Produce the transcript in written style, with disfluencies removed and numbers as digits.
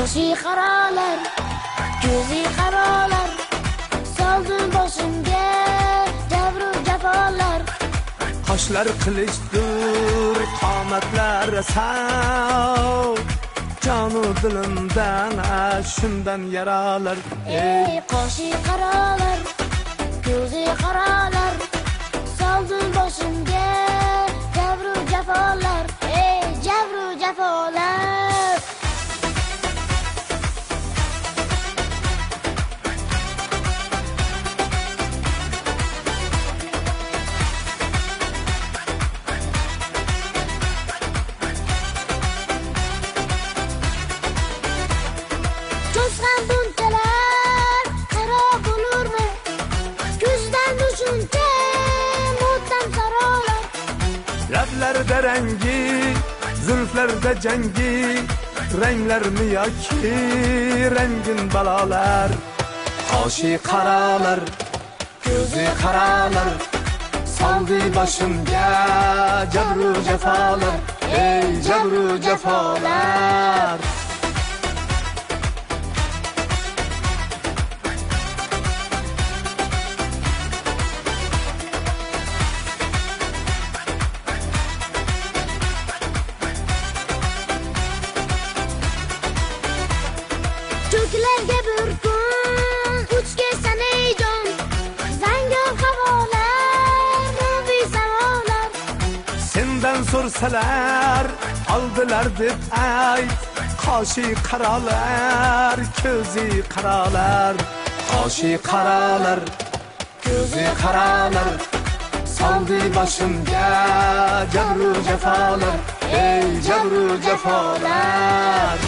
Qoshi qaralar, ko'zi qaralar, soldim boshimga jabru jafolar. Qoshlar qilichdur, qomatlar sav, jonu dilimdan shundan yaralar. Ey qoshi qaralar, ko'zi qaralar, soldim boshimga jabru jafolar. Ey jabru jafolar. Ko'zdan bunchalar qaro bo'lurmi? Ko'zdan shuncha motam sarolar. Lablarda rangi, zulflarda jangi, ranglarmi yoki rangin balolar. Qoshi qaralar, ko'zi qaralar, soldi boshimga jabru jafolar. Ey jabru jafolar. Ko'klarga bir kun uch kelsan ey jon, zangor havolar, ruhiy samolar. Sendan so'rsalar, oldilar deb ayt. Qoshi qaralar, ko'zi qaralar. Qoshi qaralar, ko'zi qaralar, soldi boshimga jabru jafolar. Ey jabru jafolar.